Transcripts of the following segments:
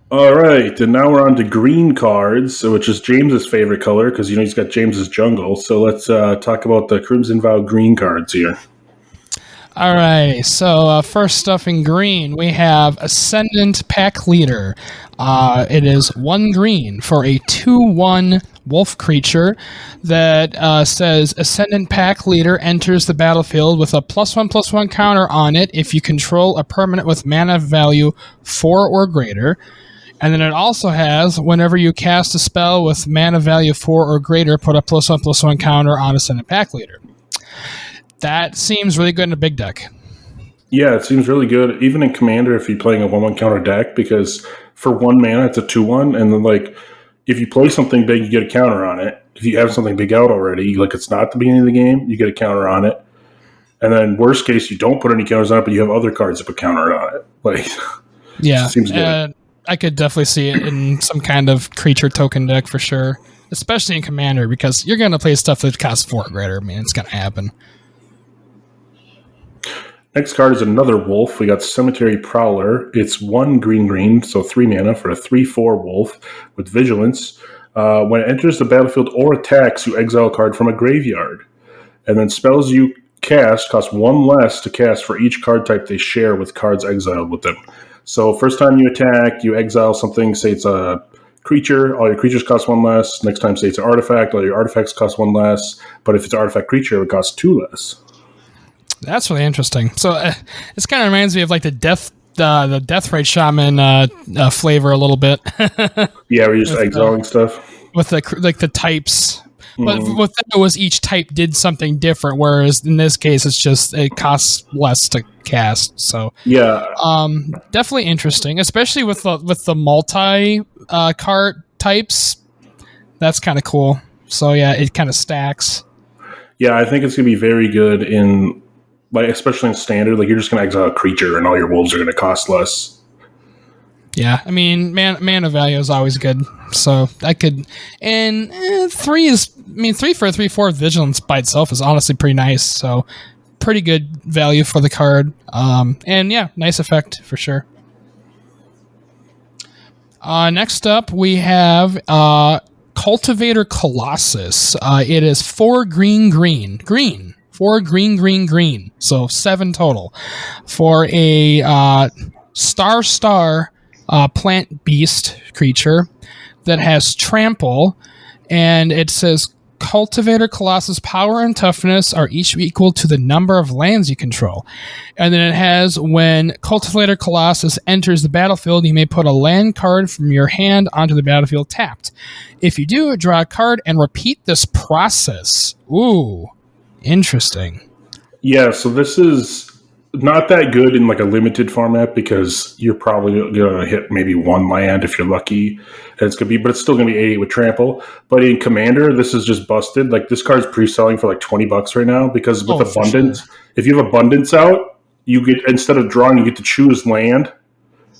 All right, and now we're on to green cards, which is James's favorite color because he's got James's jungle. So let's talk about the Crimson Vow green cards here. All right, so first up in green, we have Ascendant Pack Leader. It is 1 green for a 2/1 wolf creature that says Ascendant Pack Leader enters the battlefield with a +1/+1 counter on it if you control a permanent with mana value 4 or greater. And then it also has, whenever you cast a spell with mana value 4 or greater, put a +1/+1 counter on Ascendant Pack Leader. That seems really good in a big deck. Yeah, it seems really good, even in Commander if you're playing a 1/1 counter deck, because for 1 mana it's a 2/1, and then if you play something big, you get a counter on it. If you have something big out already, it's not the beginning of the game, you get a counter on it. And then worst case, you don't put any counters on it, but you have other cards that put counter on it. Yeah, it seems good. I could definitely see it in some kind of creature token deck for sure, especially in Commander, because you're going to play stuff that costs 4 or greater. I mean, it's going to happen. Next card is another wolf. We got Cemetery Prowler. It's 1 green, so 3 mana for a 3/4 wolf with vigilance. When it enters the battlefield or attacks, you exile a card from a graveyard. And then spells you cast cost 1 less to cast for each card type they share with cards exiled with them. So first time you attack, you exile something, say it's a creature, all your creatures cost 1 less. Next time, say it's an artifact, all your artifacts cost 1 less. But if it's an artifact creature, it costs 2 less. That's really interesting. So this kind of reminds me of the death rate shaman flavor a little bit. Yeah, we're just exiling stuff with the types. But with that, it was each type did something different, whereas in this case, it costs less to cast. So yeah, definitely interesting, especially with the multi card types. That's kind of cool. So yeah, it kind of stacks. Yeah, I think it's gonna be very good in especially in standard. You're just gonna exile a creature, and all your wolves are gonna cost less. Yeah, I mean, mana value is always good. So I could, and 3 for a 3/4 vigilance by itself is honestly pretty nice. So pretty good value for the card. And yeah, nice effect for sure. Next up, we have Cultivator Colossus. It is 4 green. 4 green. So 7 total for a star plant beast creature that has trample, and it says Cultivator Colossus power and toughness are each equal to the number of lands you control. And then it has, when Cultivator Colossus enters the battlefield, you may put a land card from your hand onto the battlefield tapped. If you do, draw a card and repeat this process. Ooh, interesting. Yeah, so this is not that good in a limited format because you're probably going to hit maybe 1 land if you're lucky. And it's but it's still going to be 8 with trample. But in Commander, this is just busted. This card's pre-selling for $20 right now because with Abundance, sure. If you have Abundance out, you get, instead of drawing, you get to choose land.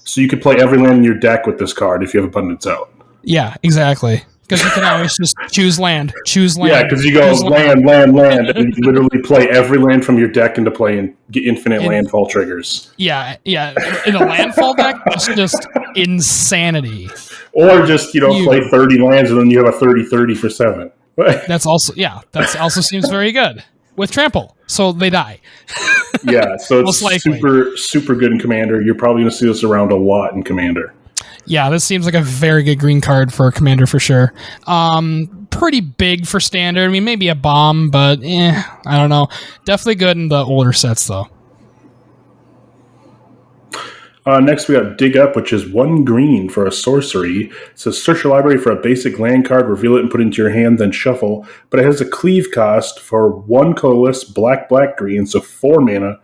So you could play every land in your deck with this card if you have Abundance out. Yeah, exactly. Because you can always just choose land. Yeah, because you go land, and you literally play every land from your deck into play and get infinite landfall triggers. Yeah. In a landfall deck, it's just insanity. Or just, play 30 lands and then you have a 30/30 for 7. That also seems very good. With trample, so they die. Yeah, so it's super, super good in Commander. You're probably going to see this around a lot in Commander. Yeah, this seems like a very good green card for a Commander for sure. Pretty big for Standard. I mean, maybe a bomb, but I don't know. Definitely good in the older sets, though. Next, we got Dig Up, which is 1 green for a sorcery. It says search your library for a basic land card, reveal it and put it into your hand, then shuffle. But it has a cleave cost for 1 colorless, black, green, so 4 mana,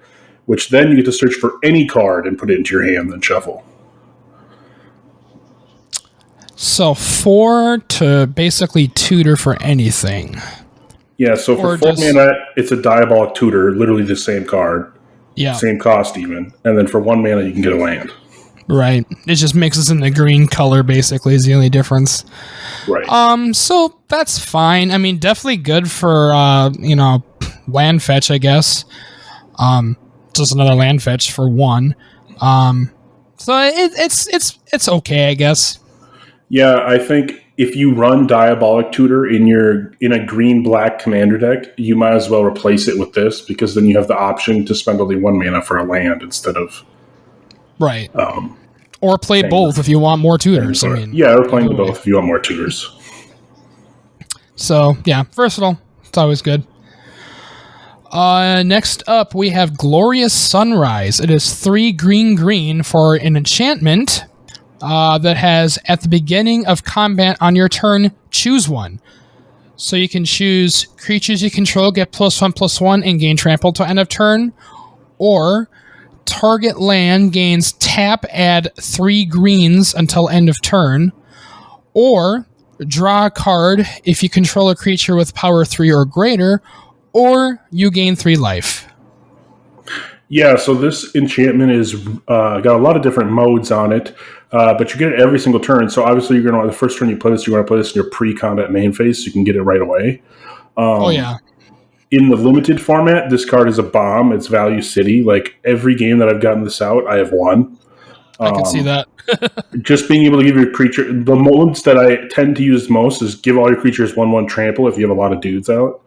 which then you get to search for any card and put it into your hand, then shuffle. So 4 to basically tutor for anything. Yeah, so for 4 mana, it's a Diabolic Tutor, literally the same card. Yeah. Same cost even. And then for 1 mana, you can get a land. Right. It just mixes in the green color, basically, is the only difference. Right. So that's fine. I mean, definitely good for, land fetch, I guess. Just another land fetch for 1. So it's okay, I guess. Yeah, I think if you run Diabolic Tutor in a green-black commander deck, you might as well replace it with this, because then you have the option to spend only 1 mana for a land instead of Right. Or play both if you want more tutors. or playing the both if you want more tutors. So yeah, versatile. It's always good. Next up, we have Glorious Sunrise. It is 3 green for an enchantment that has, at the beginning of combat on your turn, choose one. So you can choose creatures you control get +1/+1 and gain trample to end of turn, or target land gains tap, add 3 greens until end of turn, or draw a card if you control a creature with power 3 or greater, or you gain 3 life. Yeah, so this enchantment is got a lot of different modes on it, but you get it every single turn. So obviously, you're going to the first turn you play this, you're going to play this in your pre-combat main phase, so you can get it right away. In the limited format, this card is a bomb. It's Value City. Like every game that I've gotten this out, I have won. I can see that. Just being able to give your creature, the modes that I tend to use most is give all your creatures 1/1 trample if you have a lot of dudes out.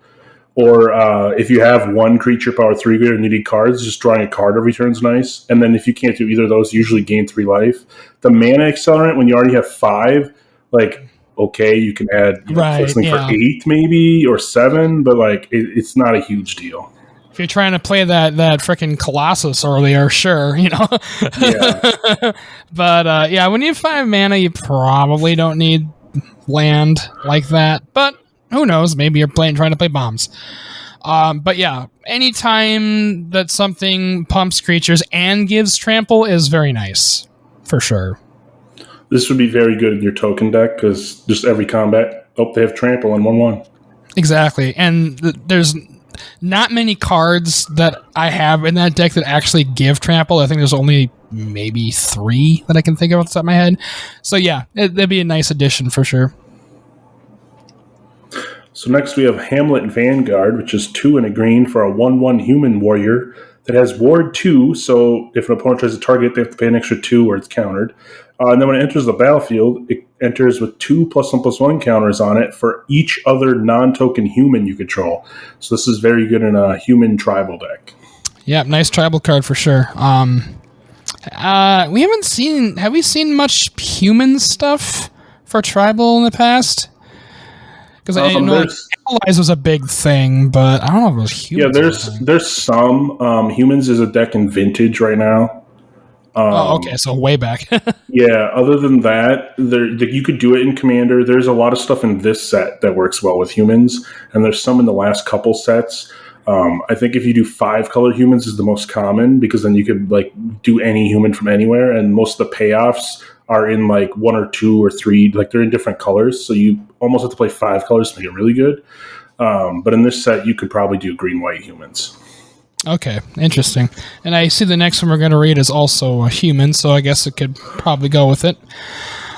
Or if you have 1 creature power 3 greater and you need cards, just drawing a card every turn is nice. And then if you can't do either of those, usually gain 3 life. The mana accelerant, when you already have 5, like, okay, you can add something for 8 maybe, or 7, but like it's not a huge deal. If you're trying to play that freaking Colossus earlier, sure, Yeah. But when you have 5 mana, you probably don't need land like that. But who knows? Maybe you're trying to play bombs. But yeah, anytime that something pumps creatures and gives trample is very nice, for sure. This would be very good in your token deck, because just every combat, they have trample in 1/1. Exactly, and there's not many cards that I have in that deck that actually give trample. I think there's only maybe 3 that I can think of off the top of my head. So yeah, that'd be a nice addition for sure. So next we have Hamlet Vanguard, which is 2 and a green for a 1/1 human warrior that has Ward 2, so if an opponent tries to target, they have to pay an extra 2 or it's countered. And then when it enters the battlefield, it enters with 2 +1/+1 counters on it for each other non-token human you control. So this is very good in a human tribal deck. Yeah, nice tribal card for sure. Have we seen much human stuff for tribal in the past? Because I know Allies was a big thing, but I don't know if it was humans. Yeah, there's some. Humans is a deck in Vintage right now. Okay, so way back. Yeah, other than that, you could do it in Commander. There's a lot of stuff in this set that works well with humans, and there's some in the last couple sets. I think if you do 5-color humans is the most common, because then you could like do any human from anywhere, and most of the payoffs are in like 1 or 2 or 3, like they're in different colors, so you almost have to play 5 colors to make it really good. But in this set, you could probably do green-white humans. Okay, interesting. And I see the next one we're going to read is also a human, so I guess it could probably go with it.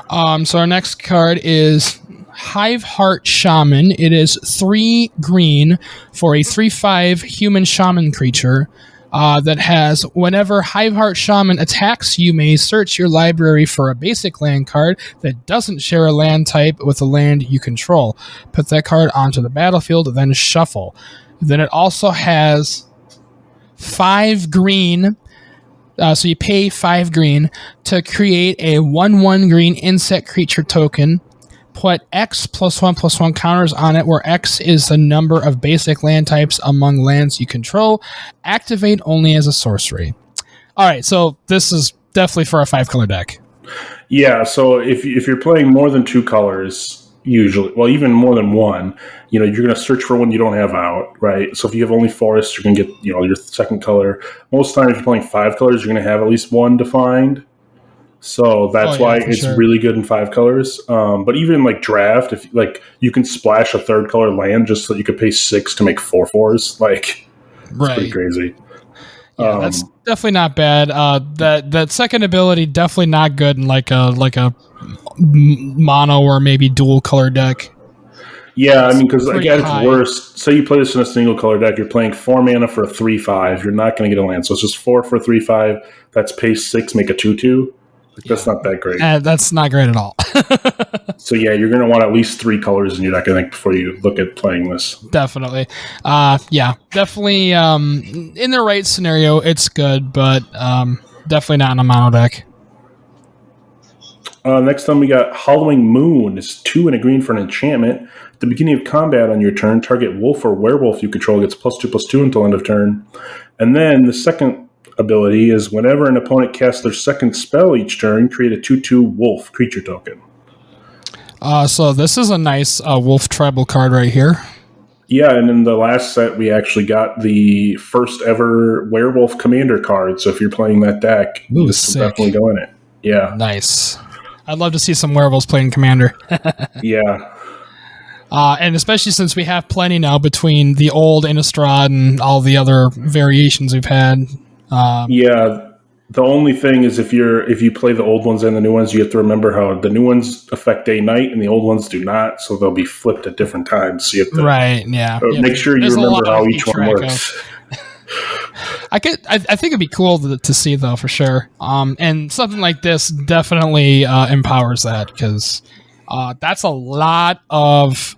So our next card is Hive Hart Shaman. It is 3 green for a 3/5 human shaman creature that has, whenever Hive Hart Shaman attacks, you may search your library for a basic land card that doesn't share a land type with a land you control. Put that card onto the battlefield, then shuffle. Then it also has 5 green, so you pay 5 green to create a 1/1 green insect creature token. Put X +1/+1 counters on it, where X is the number of basic land types among lands you control. Activate only as a sorcery. All right, so this is definitely for a 5-color deck. Yeah, so if you're playing more than 2 colors, usually, well, even more than 1, you're going to search for one you don't have out, right? So if you have only forests, you're going to get your second color. Most times, if you're playing 5 colors, you're going to have at least 1 defined. So that's why it's really good in 5 colors. But even like draft, if like you can splash a 3rd color land just so that you could pay 6 to make 4/4s, like it's pretty crazy. Yeah, that's definitely not bad. That second ability definitely not good in like a mono or maybe dual color deck. Yeah, I mean, because again, it's worse. Say you play this in a single color deck, you're playing 4 mana for a 3/5. You're not going to get a land, so it's just 4 for a 3/5. That's pay 6, make a 2/2. That's not that great. That's not great at all. So yeah, you're going to want at least 3 colors in your deck, I think, before you look at playing this. Definitely. Definitely. In the right scenario, it's good, but definitely not in a mono deck. Next time we got Hallowing Moon. It's 2 and a green for an enchantment. At the beginning of combat on your turn, target wolf or werewolf you control gets +2/+2 until end of turn. And then the second ability is whenever an opponent casts their second spell each turn, create a 2/2 wolf creature token. So this is a nice wolf tribal card right here. Yeah, and in the last set, we actually got the first ever werewolf commander card. So if you're playing that deck, this will definitely go in it. Yeah. Nice. I'd love to see some werewolves playing commander. Yeah. And especially since we have plenty now between the old Innistrad and all the other variations we've had. Yeah. The only thing is if you play the old ones and the new ones, you have to remember how the new ones affect day night and the old ones do not, so they'll be flipped at different times. So you have to make sure you remember how each one works. I think it'd be cool to see though, for sure. And something like this definitely empowers that, because that's a lot of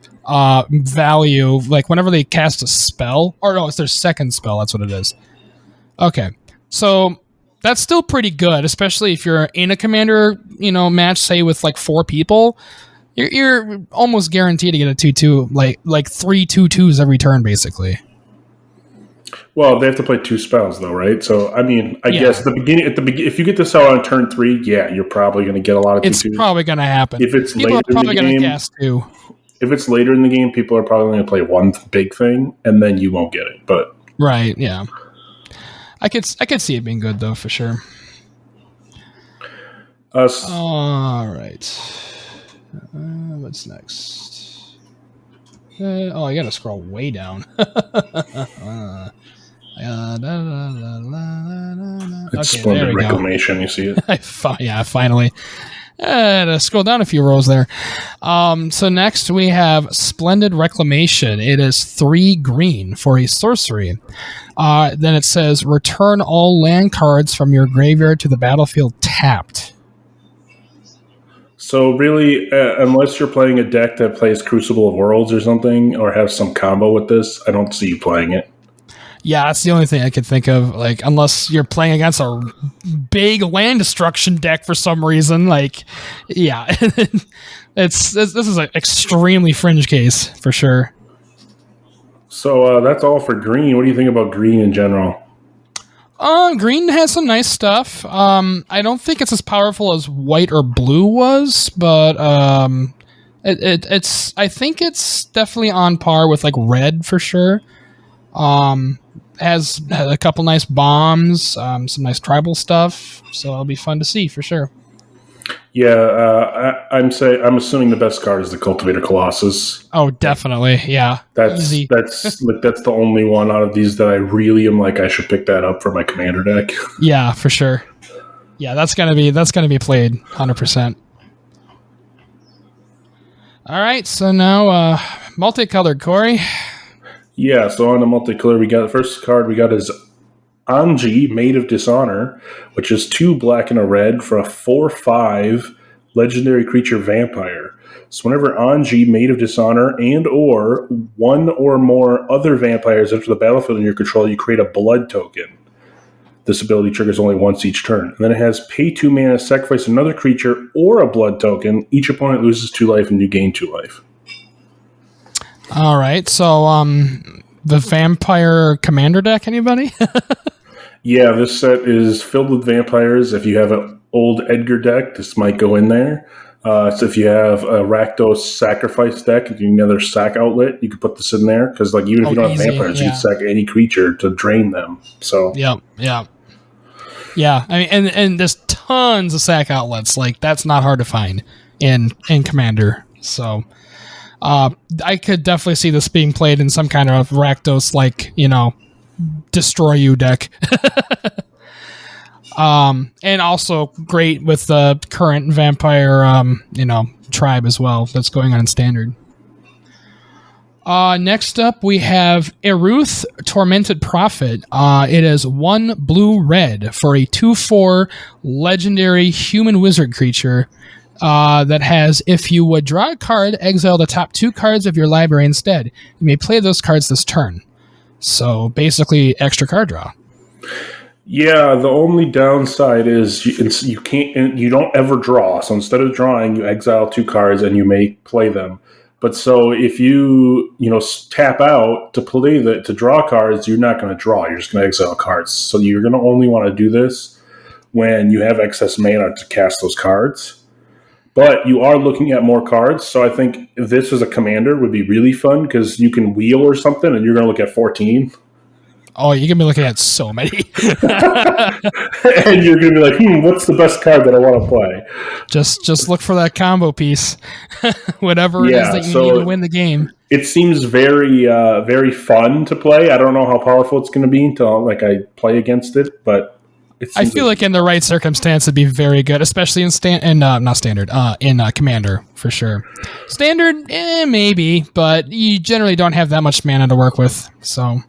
value. Like whenever they cast a spell, or no, it's their second spell. That's what it is. Okay, so that's still pretty good, especially if you're in a commander, match, say with like 4 people. You're almost guaranteed to get a 2/2, like 3 2/2s every turn, basically. Well, they have to play 2 spells though, right? So I mean, I guess if you get this out on turn 3, yeah, you're probably going to get a lot of 2/2s. It's probably going to happen. If it's people later are probably in the game, cast 2. If it's later in the game, people are probably going to play one big thing, and then you won't get it. But right, yeah. I could see it being good though, for sure. All right. What's next? I gotta scroll way down. It's Splendid Reclamation. You see it? Finally. Scroll down a few rows there. So next we have Splendid Reclamation. It is 3 green for a sorcery. Then it says return all land cards from your graveyard to the battlefield tapped. So really, unless you're playing a deck that plays Crucible of Worlds or something, or has some combo with this, I don't see you playing it. Yeah, that's the only thing I could think of. Like, unless you're playing against a big land destruction deck for some reason. Like, yeah, this is an extremely fringe case for sure. So that's all for green. What do you think about green in general? Green has some nice stuff. I don't think it's as powerful as white or blue was, but it's. I think it's definitely on par with like red for sure. Has a couple nice bombs, some nice tribal stuff, so it'll be fun to see for sure. Yeah, I'm assuming the best card is the Cultivator Colossus. Oh, definitely, yeah. That's easy. that's the only one out of these that I really am like I should pick that up for my commander deck. Yeah, for sure. Yeah, that's gonna be played 100%. All right, so now multicolored, Corey. Yeah, so on the multicolor, the first card we got is Anji, Maid of Dishonor, which is 2 black and a red for a 4/5 legendary creature vampire. So whenever Anji, Maid of Dishonor, and or one or more other vampires enter the battlefield in your control, you create a blood token. This ability triggers only once each turn. And then it has pay 2 mana, sacrifice another creature or a blood token. Each opponent loses 2 life and you gain 2 life. All right, so the vampire commander deck, anybody? Yeah, this set is filled with vampires. If you have an old Edgar deck, this might go in there. So if you have a Rakdos sacrifice deck, if you need another sack outlet, you could put this in there. Because like even if you don't have vampires, you can sack any creature to drain them. So yeah. I mean, and there's tons of sack outlets. Like that's not hard to find in Commander. So I could definitely see this being played in some kind of Rakdos, like, destroy you deck. And also great with the current vampire, tribe as well that's going on in Standard. Next up, we have Ruth, Tormented Prophet. It is 1 blue-red for a 2/4 legendary human wizard creature that has, if you would draw a card, exile the top 2 cards of your library instead. You may play those cards this turn. So basically, extra card draw. Yeah, the only downside is you can't. You don't ever draw. So instead of drawing, you exile 2 cards and you may play them. But so if you tap out to draw cards, you're not going to draw. You're just going to exile cards. So you're going to only want to do this when you have excess mana to cast those cards. But you are looking at more cards. So I think this as a commander would be really fun because you can wheel or something, and you're going to look at 14. Oh, you're going to be looking at so many. And you're going to be like, what's the best card that I want to play? Just look for that combo piece. Whatever it is that you need to win the game. It seems very, very fun to play. I don't know how powerful it's going to be until I play against it, but I feel like in the right circumstance it'd be very good, especially in Commander for sure. Standard, maybe, but you generally don't have that much mana to work with. So.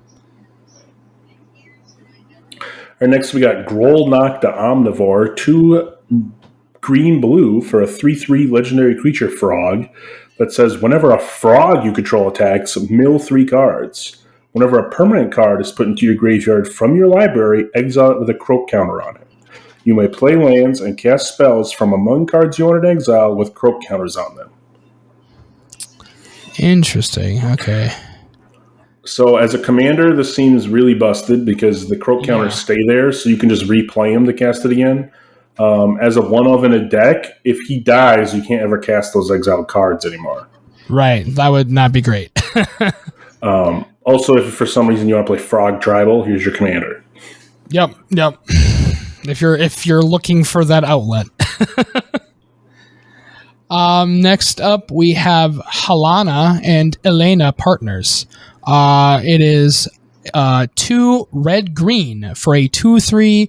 Next, we got Grolnak the Omnivore, 2 green-blue for a 3/3 legendary creature frog that says whenever a frog you control attacks, mill 3 cards. Whenever a permanent card is put into your graveyard from your library, exile it with a croak counter on it. You may play lands and cast spells from among cards you wanted to exile with croak counters on them. Interesting. Okay. So as a commander, this seems really busted because the croak counters stay there, so you can just replay him to cast it again. As a one-of in a deck, if he dies, you can't ever cast those exiled cards anymore. Right. That would not be great. Also, if for some reason you want to play Frog Tribal, here's your commander. Yep. If you're looking for that outlet. Next up, we have Halana and Elena partners. It is 2 red-green for a 2/3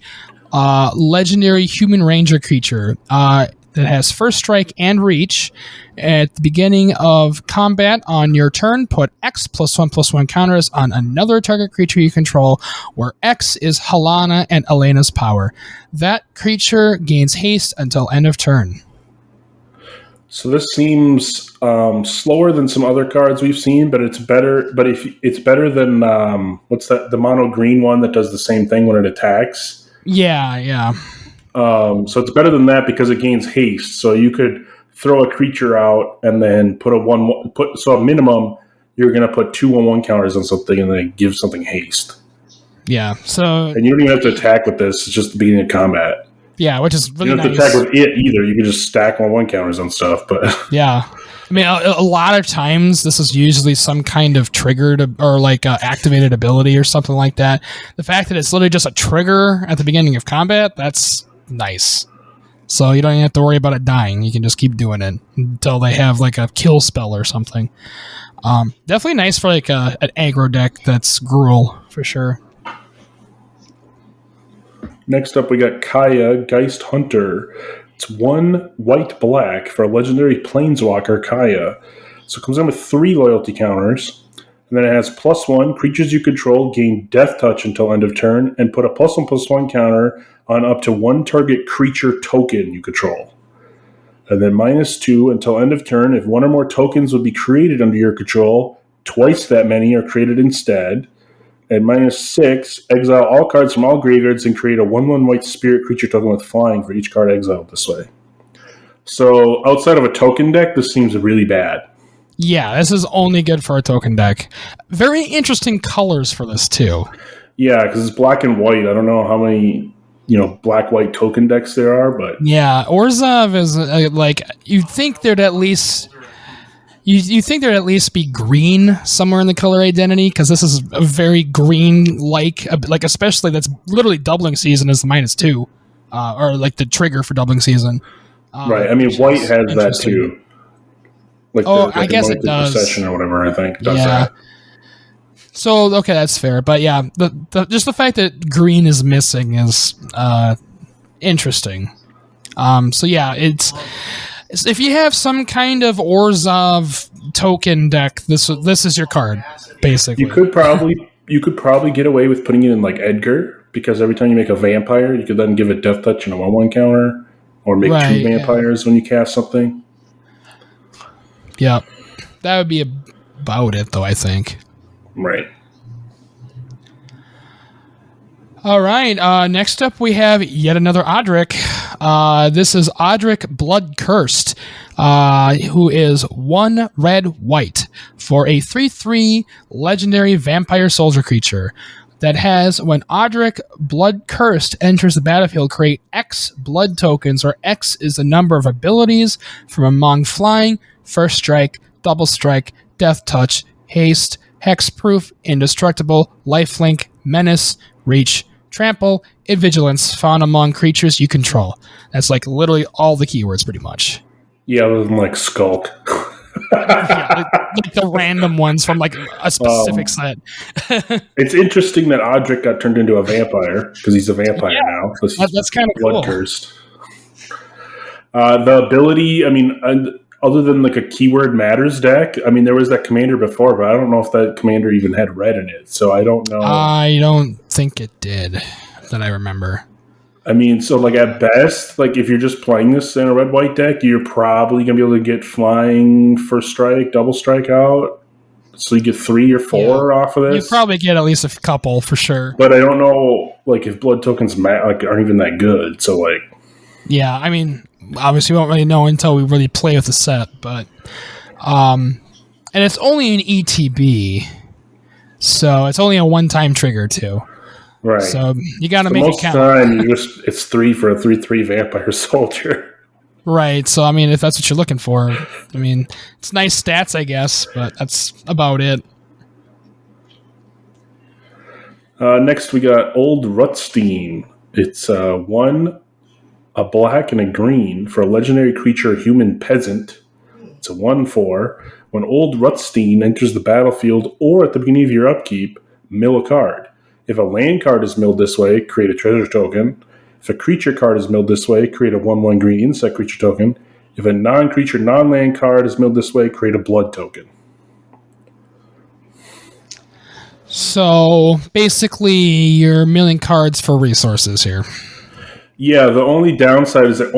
legendary human ranger creature that has first strike and reach. At the beginning of combat on your turn, put X +1/+1 counters on another target creature you control, where X is Halana and Elena's power. That creature gains haste until end of turn. So this seems slower than some other cards we've seen, but it's better. But if it's better than what's that? The mono green one that does the same thing when it attacks. Yeah. So it's better than that because it gains haste. So you could throw a creature out and then put a minimum you're going to put 2/1 counters on something and then give something haste. Yeah. So and you don't even have to attack with this. It's just the beginning of combat. Yeah, which is really nice. You don't have to attack with it either. You can just stack 1/1 counters on stuff. But yeah. I mean, a lot of times this is usually some kind of triggered or activated ability or something like that. The fact that it's literally just a trigger at the beginning of combat, that's nice. So you don't even have to worry about it dying. You can just keep doing it until they have a kill spell or something. Definitely nice for an aggro deck that's gruel for sure. Next up, we got Kaya, Geist Hunter. It's 1 white-black for a legendary planeswalker, Kaya. So it comes in with 3 loyalty counters. And then it has +1. Creatures you control gain Death Touch until end of turn, and put a +1/+1 counter on up to 1 target creature token you control. And then -2 until end of turn. If 1 or more tokens would be created under your control, twice that many are created instead. And -6, exile all cards from all graveyards and create a 1/1 white spirit creature token with flying for each card exiled this way. So outside of a token deck, this seems really bad. Yeah, this is only good for a token deck. Very interesting colors for this too. Yeah, because it's black and white. I don't know how many black-white token decks there are, but yeah, Orzhov is you'd think there'd at least. You think there'd at least be green somewhere in the color identity, because this is a very green-like, especially that's literally doubling season is the -2, or the trigger for doubling season. Right, I mean, white has that too. I guess it does. Procession or whatever, I think. Does yeah. that. So, okay, that's fair. But yeah, just the fact that green is missing is interesting. So yeah, it's if you have some kind of Orzhov token deck, this is your card, basically. You could probably get away with putting it in like Edgar, because every time you make a vampire, you could then give it death touch and a 1/1 counter, or make two vampires when you cast something. Yeah, that would be about it, though, I think. Right. All right. Next up, we have yet another Odric. This is Odric Blood Cursed, who is 1 red white for a 3/3 legendary vampire soldier creature that has, when Odric Blood Cursed enters the battlefield, create X blood tokens, or X is the number of abilities from among flying, first strike, double strike, death touch, haste, hexproof, indestructible, lifelink, menace, reach, trample, and vigilance found among creatures you control. That's like literally all the keywords, pretty much. Yeah, other than like Skulk. Yeah, like the random ones from like a specific set. It's interesting that Odric got turned into a vampire, because he's a vampire now. That's kind of blood cool. Cursed. The ability, I mean, other than like a keyword matters deck, I mean, there was that commander before, but I don't know if that commander even had red in it, so I don't know. I don't think it did, that I remember. I mean, so like at best, like if you're just playing this in a red-white deck, you're probably going to be able to get flying, first strike, double strike out. So you get 3 or 4 off of this. You probably get at least a couple for sure. But I don't know, like if blood tokens aren't even that good. So like, yeah, I mean, obviously we won't really know until we really play with the set, but and it's only an ETB, so it's only a one-time trigger too. Right. So you got to make it count. Most of the time, it's 3 for a 3/3 vampire soldier. Right. So I mean, if that's what you're looking for, I mean, it's nice stats, I guess, but that's about it. Next, we got Old Rutstein. It's 1, a black and a green for a legendary creature, human peasant. It's a 1/4. When Old Rutstein enters the battlefield or at the beginning of your upkeep, mill a card. If a land card is milled this way, create a treasure token. If a creature card is milled this way, create a 1/1 green insect creature token. If a non-creature, non-land card is milled this way, create a blood token. So basically, you're milling cards for resources here. Yeah, the only downside is that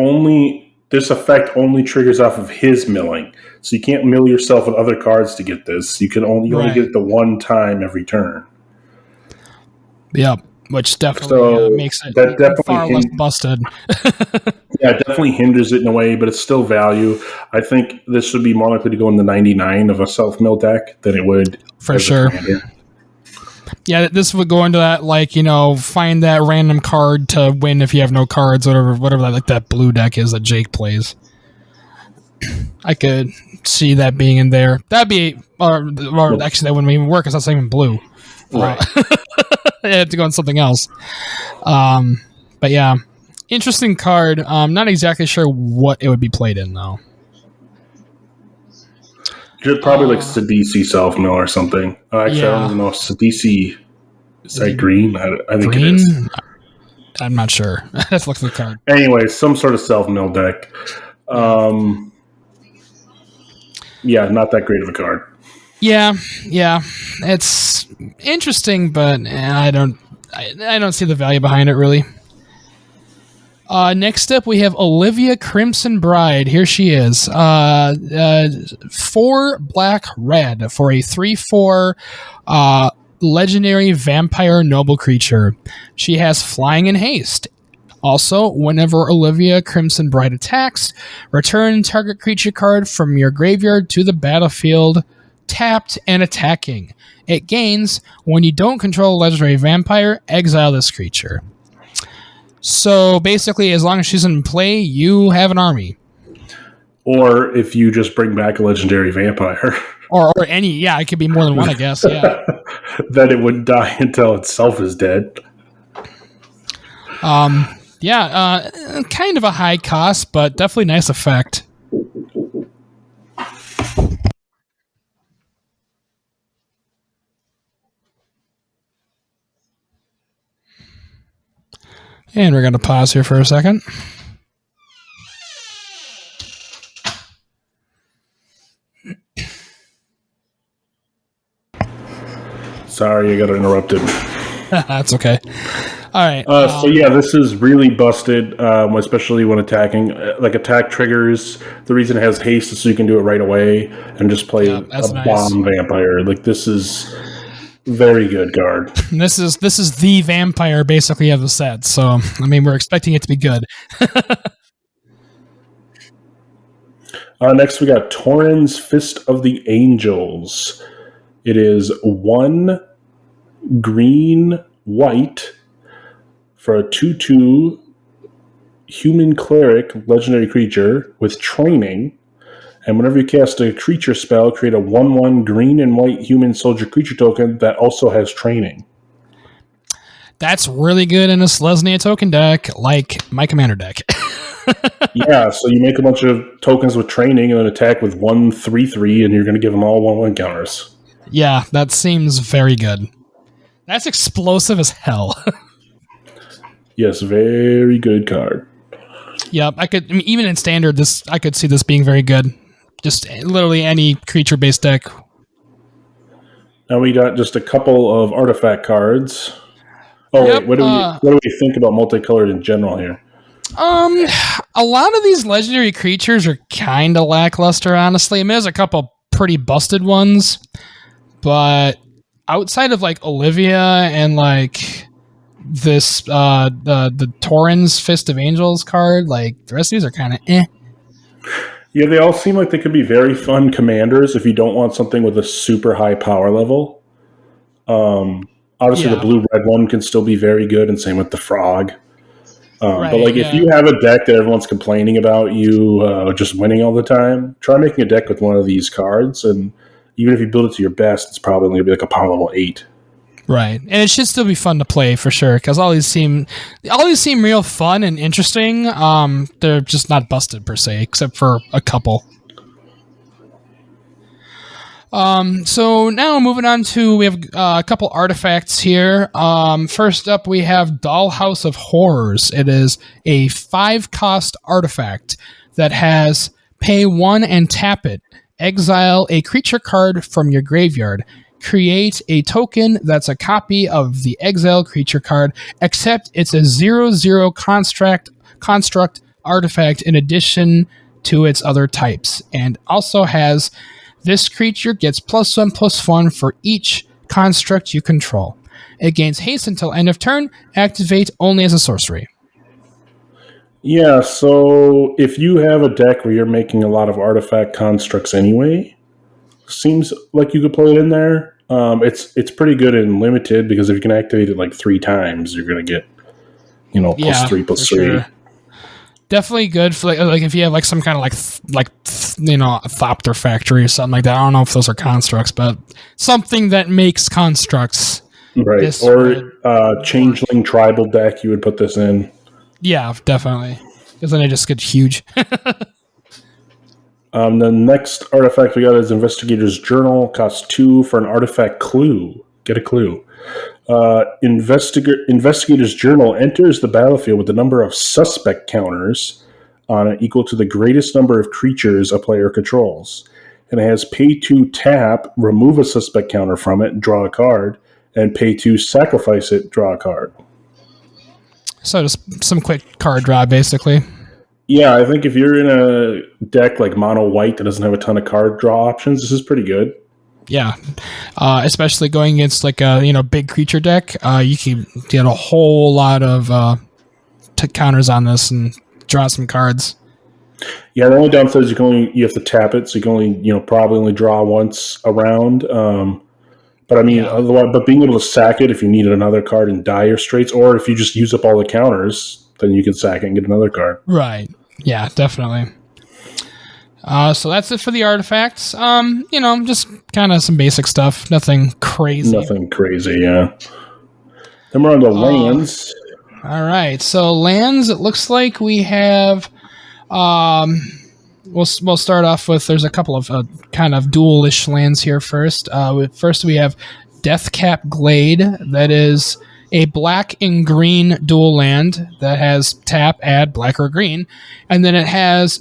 this effect only triggers off of his milling. So you can't mill yourself with other cards to get this. You only get it the one time every turn. Yep, which definitely makes it far less busted. Yeah, it definitely hinders it in a way, but it's still value. I think this should be more likely to go in the 99 of a self-mill deck than it would. For sure. Yeah, this would go into that, like, find that random card to win if you have no cards, whatever that blue deck is that Jake plays. I could see that being in there. That'd be, or actually that wouldn't even work because that's not even blue. Right. I had to go on something else. But yeah, interesting card. I'm not exactly sure what it would be played in, though. Probably like Sidisi self-mill or something. Actually, I don't even know if Sidisi is that green. I think green? It is. I'm not sure. Let's look at the card. Anyway, some sort of self-mill deck. Yeah, not that great of a card. Yeah, it's interesting, but I don't see the value behind it really. Next up, we have Olivia Crimson Bride. Here she is. 4 black red for a 3/4 legendary vampire noble creature. She has flying and haste. Also, whenever Olivia Crimson Bride attacks, return target creature card from your graveyard to the battlefield, tapped and attacking. It gains when you don't control a legendary vampire, exile this creature. So basically, as long as she's in play, you have an army. Or if you just bring back a legendary vampire. Or any, it could be more than one, I guess, yeah. Then it would die until itself is dead. Kind of a high cost, but definitely nice effect. And we're going to pause here for a second. Sorry, I got interrupted. That's okay. All right. So yeah, this is really busted, especially when attacking. Like attack triggers. The reason it has haste is so you can do it right away and just play a bomb vampire. Like this is very good card. This is the vampire basically of the set. So I mean, we're expecting it to be good. Next, we got Tauren's Fist of the Angels. It is 1 green-white for a 2/2 human cleric legendary creature with training. And whenever you cast a creature spell, create a 1/1 green and white human soldier creature token that also has training. That's really good in a Selesnya token deck, like my commander deck. Yeah, so you make a bunch of tokens with training and then attack with 1/3/3, and you're going to give them all 1/1 counters. Yeah, that seems very good. That's explosive as hell. Yes, very good card. Yep, even in standard, I could see this being very good. Just literally any creature-based deck. Now we got just a couple of artifact cards. Oh, yep, wait, what do we think about multicolored in general here? A lot of these legendary creatures are kind of lackluster, honestly. I mean, there's a couple pretty busted ones, but outside of like Olivia and like this, the Tauren's Fist of Angels card, like the rest of these are kind of eh. Yeah, they all seem like they could be very fun commanders if you don't want something with a super high power level. Obviously, the blue-red one can still be very good, and same with the frog. But like, if you have a deck that everyone's complaining about you just winning all the time, try making a deck with one of these cards, and even if you build it to your best, it's probably going to be like a power level 8. Right, and it should still be fun to play for sure because all these seem real fun and interesting. They're just not busted per se, except for a couple. So now moving on to, we have a couple artifacts here. First up, we have Dollhouse of Horrors. It is a 5-cost artifact that has pay 1 and tap it. Exile a creature card from your graveyard. Create a token that's a copy of the exile creature card, except it's a 0/0 construct artifact in addition to its other types, and also has this creature gets +1/+1 for each construct you control. It gains haste until end of turn. Activate only as a sorcery. Yeah, so if you have a deck where you're making a lot of artifact constructs anyway, seems like you could play it in there. It's pretty good in limited because if you can activate it like 3 times, you're going to get +3/+3. Sure. Definitely good for like if you have like some kind of like a Thopter factory or something like that. I don't know if those are constructs, but something that makes constructs. Right. Or Changeling tribal deck, you would put this in. Yeah, definitely. Because then it just gets huge. The next artifact we got is Investigator's Journal. Costs 2 for an artifact clue. Get a clue. Investigator's Journal enters the battlefield with the number of suspect counters on it equal to the greatest number of creatures a player controls. And it has pay 2 tap, remove a suspect counter from it, draw a card, and pay 2 sacrifice it, draw a card. So just some quick card draw, basically. Yeah, I think if you're in a deck like mono white that doesn't have a ton of card draw options, this is pretty good. Yeah, especially going against like a big creature deck, you can get a whole lot of counters on this and draw some cards. Yeah, the only downside is you have to tap it, so you can only probably only draw once a round. But I mean, otherwise, but being able to sack it if you needed another card in dire straits, or if you just use up all the counters, then you can sack it and get another card. Right. Yeah, definitely. So that's it for the artifacts. Just kind of some basic stuff. Nothing crazy. Yeah. Then we're on to lands. All right. So lands, it looks like we have... We'll start off with, there's a couple of kind of dual-ish lands here first. First we have Cap Glade. That is a black and green dual land that has tap, add black or green. And then it has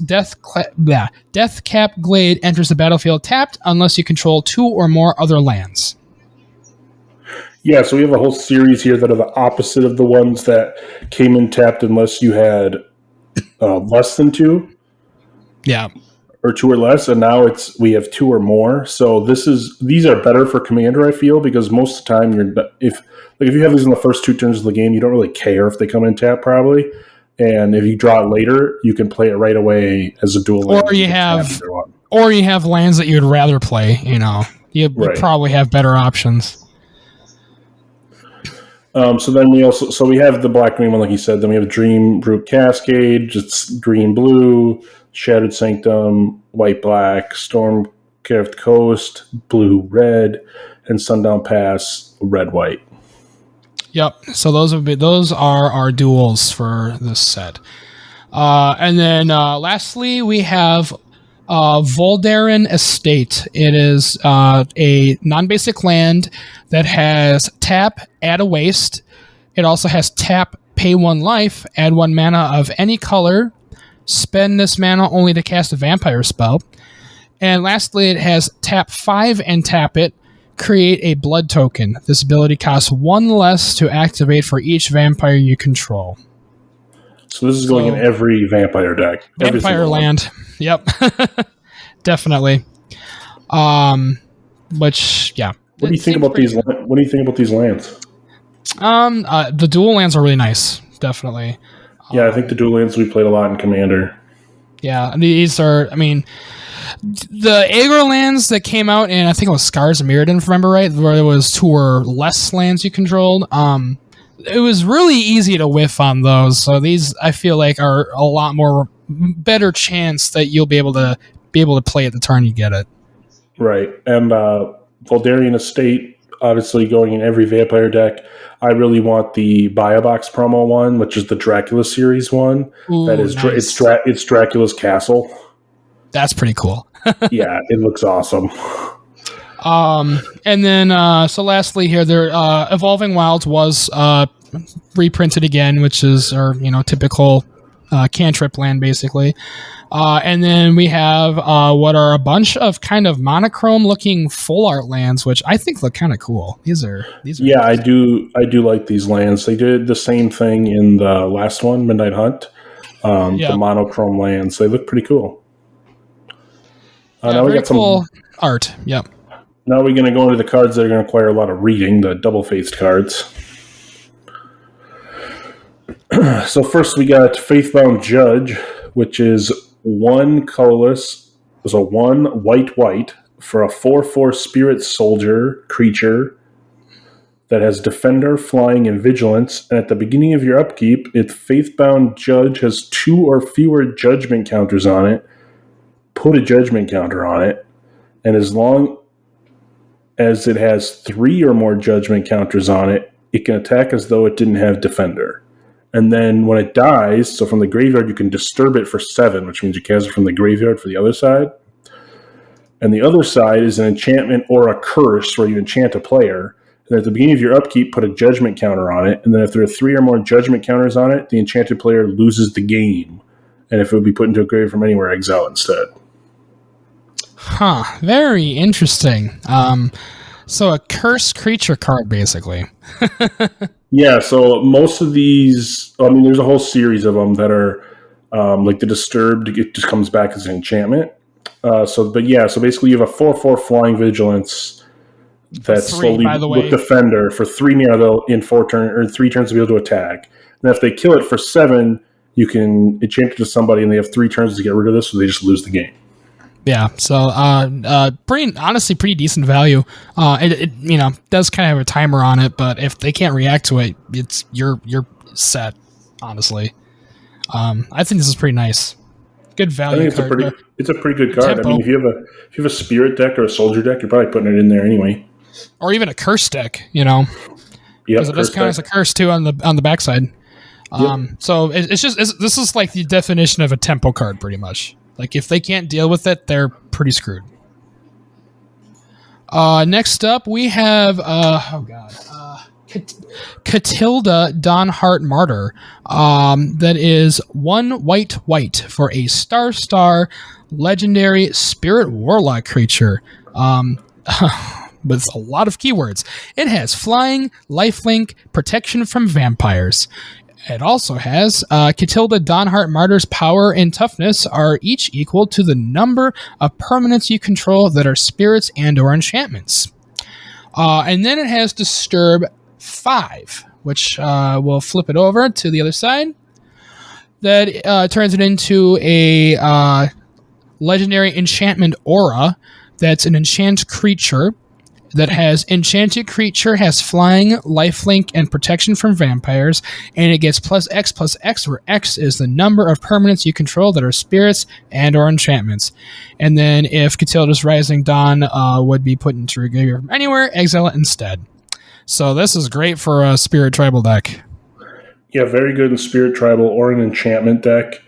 Cap Glade enters the battlefield tapped unless you control 2 or more other lands. Yeah, so we have a whole series here that are the opposite of the ones that came in tapped unless you had less than 2. Yeah. Or 2 or less, and now we have 2 or more. So these are better for commander, I feel, because most of the time if you have these in the first 2 turns of the game, you don't really care if they come in tap probably. And if you draw it later, you can play it right away as a dual land. Or you have lands that you'd rather play, You probably have better options. So then we have the black-green one, like you said. Then we have Dream Root Cascade, just green-blue, Shattered Sanctum, white-black, Storm-Carved Coast, blue-red, and Sundown Pass, red-white. Yep. So those are our duels for this set. And then lastly, we have Volderin Estate. It is a non-basic land that has tap, add a waste. It also has tap, pay 1 life, add 1 mana of any color, spend this mana only to cast a vampire spell. And lastly, it has tap 5 and tap it, create a blood token. This ability costs 1 less to activate for each vampire you control. So this is going in every vampire deck. Vampire land. Yep. Definitely. Which, yeah. What do you think about these? What do you think about these lands? The dual lands are really nice. Definitely. Yeah, I think the dual lands we played a lot in Commander. Yeah, these are. I mean, the aggro lands that came out in, I think it was Scars of Mirrodin, if I remember right, where there was 2 or less lands you controlled. It was really easy to whiff on those. So these, I feel like, are a lot more better chance that you'll be able to play at the turn you get it. Right, and Volderin Estate, obviously going in every vampire deck. I really want the Buy a Box promo one, which is the Dracula series one. Ooh, that is, nice. It's Dracula's castle. That's pretty cool. Yeah, it looks awesome. And then, so lastly here, there, Evolving Wilds was reprinted again, which is our typical cantrip land, basically. And then we have what are a bunch of kind of monochrome looking full art lands, which I think look kind of cool. These are yeah, I do like these lands. They did the same thing in the last one, Midnight Hunt. The monochrome lands, they look pretty cool. Now we got cool art. Yep. Now we're going to go into the cards that are going to require a lot of reading, the double-faced cards. So first we got Faithbound Judge, which is 1 colorless, so 1 white for a 4/4 Spirit Soldier creature that has Defender, Flying, and Vigilance. And at the beginning of your upkeep, if Faithbound Judge has 2 or fewer judgment counters on it, put a judgment counter on it. And as long as it has 3 or more judgment counters on it, it can attack as though it didn't have Defender. And then when it dies, so from the graveyard, you can disturb it for 7, which means you cast it from the graveyard for the other side. And the other side is an enchantment or a curse where you enchant a player. And at the beginning of your upkeep, put a judgment counter on it. And then if there are 3 or more judgment counters on it, the enchanted player loses the game. And if it would be put into a grave from anywhere, exile instead. Huh. Very interesting. So a cursed creature card, basically. Yeah, so most of these, there's a whole series of them that are like the Disturbed, it just comes back as an enchantment. So basically you have a 4/4 Flying Vigilance that's slowly with Defender for 3 mana in 3 turns to be able to attack. And if they kill it for 7, you can enchant it to somebody and they have 3 turns to get rid of this, so they just lose the game. Yeah, so pretty decent value. It does kind of have a timer on it, but if they can't react to it, it's you're set. Honestly, I think this is pretty nice. Good value. I think it's a pretty good card. Tempo. I mean, if you have a Spirit deck or a Soldier deck, you're probably putting it in there anyway. Or even a Curse deck, because it does count as a curse too on the backside. So this is like the definition of a tempo card, pretty much. Like, if they can't deal with it, they're pretty screwed. Next up, we have Katilda Da Manafi Martyr. That is 1 white for a star legendary spirit warlock creature. with a lot of keywords. It has flying, lifelink, protection from vampires. It also has Katilda, Hart, Martyr's power and toughness are each equal to the number of permanents you control that are spirits and or enchantments. And then it has Disturb 5, which we'll flip it over to the other side. That turns it into a legendary enchantment aura. That's an enchant creature that has enchanted creature, has flying, lifelink, and protection from vampires, and it gets +X, where X is the number of permanents you control that are spirits and or enchantments. And then if Katilda's Rising Dawn would be put into a graveyard from anywhere, exile it instead. So this is great for a Spirit Tribal deck. Yeah, very good in Spirit Tribal or an enchantment deck.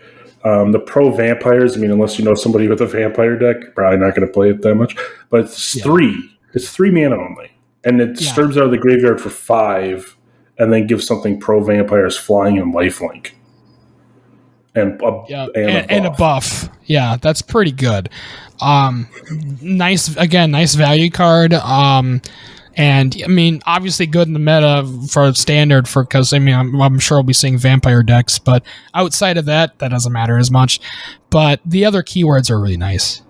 The pro vampires, I mean, unless you know somebody with a vampire deck, probably not going to play it that much. But it's 3. It's 3 mana only. And it disturbs out of the graveyard for 5, and then gives something pro vampires flying and lifelink. And a buff. Yeah, that's pretty good. Nice value card. And I mean, obviously good in the meta for standard, because I mean, I'm sure we'll be seeing vampire decks, but outside of that doesn't matter as much. But the other keywords are really nice.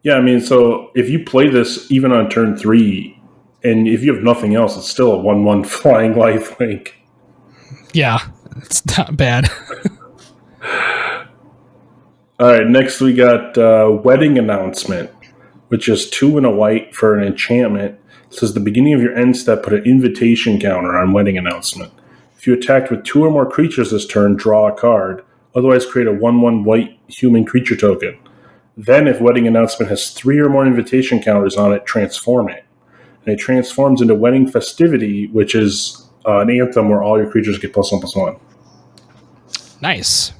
Yeah, I mean, so if you play this even on turn 3, and if you have nothing else, it's still a 1/1 flying lifelink. Yeah, it's not bad. All right, next we got Wedding Announcement, which is 2 and a white for an enchantment. It says the beginning of your end step, put an invitation counter on Wedding Announcement. If you attacked with 2 or more creatures this turn, draw a card. Otherwise, create a 1/1 white human creature token. Then, if Wedding Announcement has 3 or more invitation counters on it, transform it. And it transforms into Wedding Festivity, which is an anthem where all your creatures get +1/+1. Nice.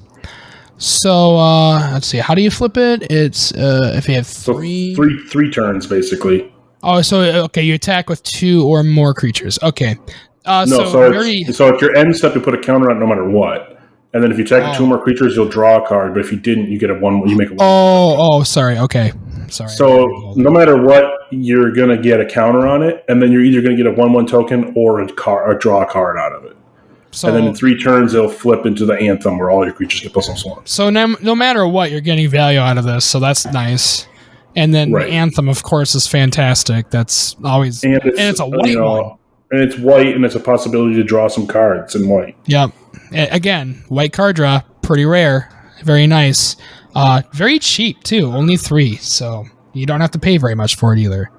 So, let's see. How do you flip it? It's if you have 3... So three turns, basically. Oh, so, okay, you attack with 2 or more creatures. Okay. So at your end step, you put a counter on it no matter what. And then if you attack with 2 more creatures, you'll draw a card. But if you didn't, you get a 1. You make a 1. Sorry. Okay. Sorry. So no matter what, you're going to get a counter on it. And then you're either going to get a 1/1 token or draw a card out of it. So, and then in 3 turns, it'll flip into the anthem where all your creatures get +1/+1. So no matter what, you're getting value out of this. So that's nice. And then the anthem, of course, is fantastic. That's always... And it's a white one. And it's white, and it's a possibility to draw some cards in white. Yep. Again, white card draw, pretty rare. Very nice. Very cheap, too. Only 3, so you don't have to pay very much for it either.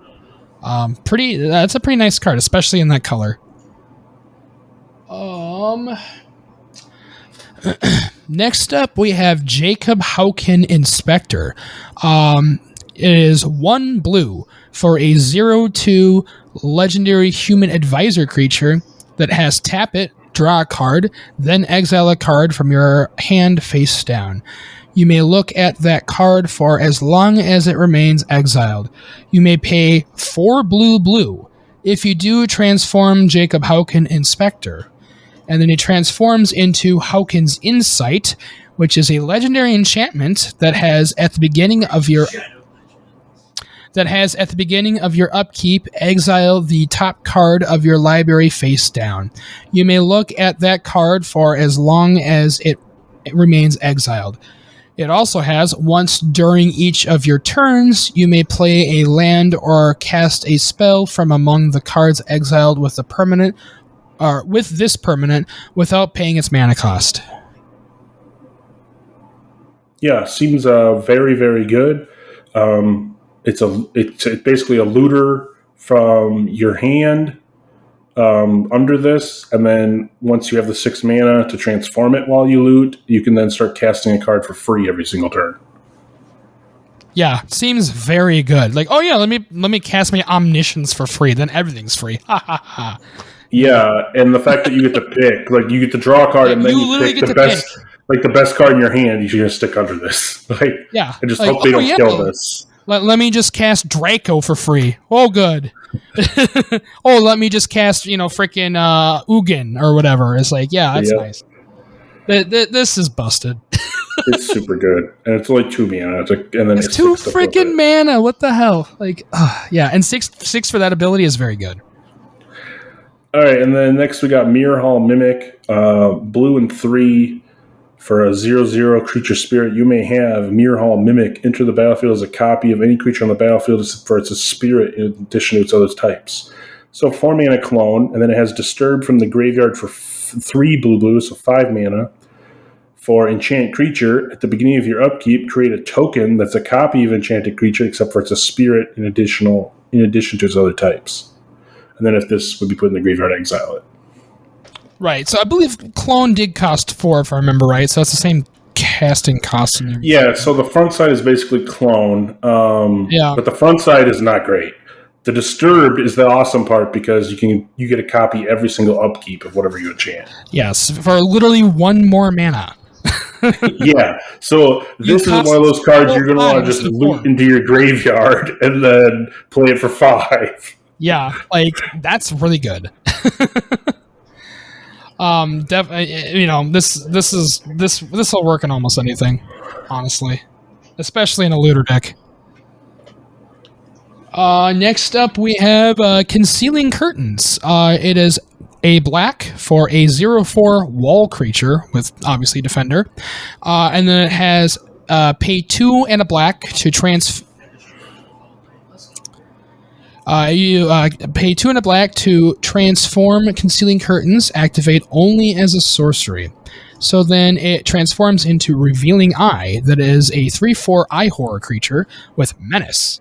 That's a pretty nice card, especially in that color. Next up, we have Jacob Howkin Inspector. It is 1 blue for a 0/2 legendary human advisor creature that has tap it, draw a card, then exile a card from your hand face down. You may look at that card for as long as it remains exiled. You may pay 4 blue. If you do, transform Jacob Howkin Inspector. And then he transforms into Howkin's Insight, which is a legendary enchantment that has at the beginning of your upkeep, exile the top card of your library face down. You may look at that card for as long as it remains exiled. It also has, once during each of your turns, you may play a land or cast a spell from among the cards exiled with the permanent, or with this permanent, without paying its mana cost. Yeah, seems very, very good. It's basically a looter from your hand under this, and then once you have the 6 mana to transform it while you loot, you can then start casting a card for free every single turn. Yeah, seems very good. Like, oh yeah, let me cast my Omniscience for free, then everything's free. Ha ha ha. Yeah, and the fact that you get to pick, like you get to draw a card, and then you pick the best, like the best card in your hand. You're gonna stick under this. Like, yeah, I just hope they don't kill this. Let me just cast Draco for free. Oh, good. Let me just cast, freaking Ugin or whatever. It's like, yeah, that's nice. This is busted. It's super good, and it's only 2 mana. And then It's 2 freaking mana. What the hell? Like, yeah, and six for that ability is very good. All right, and then next we got Mirror Hall Mimic, blue and 3 for a 0/0 creature spirit. You may have Mirror Hall Mimic enter the battlefield as a copy of any creature on the battlefield for its spirit in addition to its other types. So 4 mana clone, and then it has Disturb from the graveyard for 3 blue, so 5 mana. For enchant creature, at the beginning of your upkeep, create a token that's a copy of enchanted creature, except for it's a spirit in addition to its other types. And then if this would be put in the graveyard, exile it. Right. So I believe clone did cost 4, if I remember right. So it's the same casting cost. Yeah. So the front side is basically clone. But the front side is not great. The Disturb is the awesome part because you get a copy every single upkeep of whatever you enchant. Yes, for literally 1 more mana. Yeah, so this is one of those cards you're going to want to just loot into your graveyard and then play it for 5. Yeah, like that's really good. This will work in almost anything, honestly, especially in a looter deck. Next up, we have Concealing Curtains. It is a black for a 0/4 wall creature with obviously defender, and then it has pay 2 and a black to you pay 2 and a black to transform Concealing Curtains. Activate only as a sorcery. So then it transforms into Revealing Eye. That is a 3/4 eye horror creature with menace.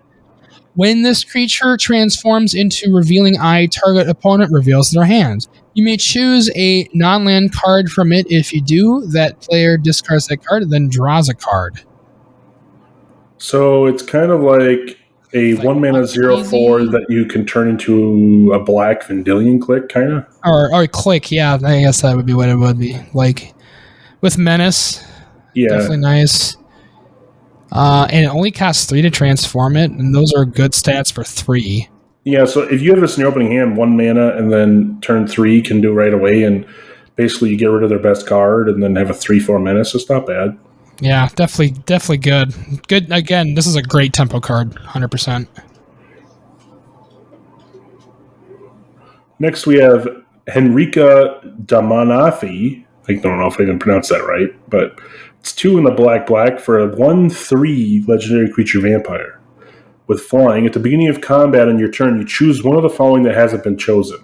When this creature transforms into Revealing Eye, target opponent reveals their hand. You may choose a non-land card from it. If you do, that player discards that card, then draws a card. So it's kind of like a 1 mana 0/4 that you can turn into a black Vendilion Click, kind of? Or Click, yeah. I guess that would be what it would be. Like, with menace. Yeah. Definitely nice. And it only costs 3 to transform it, and those are good stats for 3. Yeah, so if you have this in your opening hand, 1 mana, and then turn 3 can do right away, and basically you get rid of their best card, and then have a 3/4 menace. It's not bad. Yeah, definitely good. Good, again, this is a great tempo card, 100%. Next we have Henrika Da Manafi. I don't know if I can pronounce that right, but it's 2 in the black for a 1/3 legendary creature vampire. With flying, at the beginning of combat on your turn, you choose one of the following that hasn't been chosen.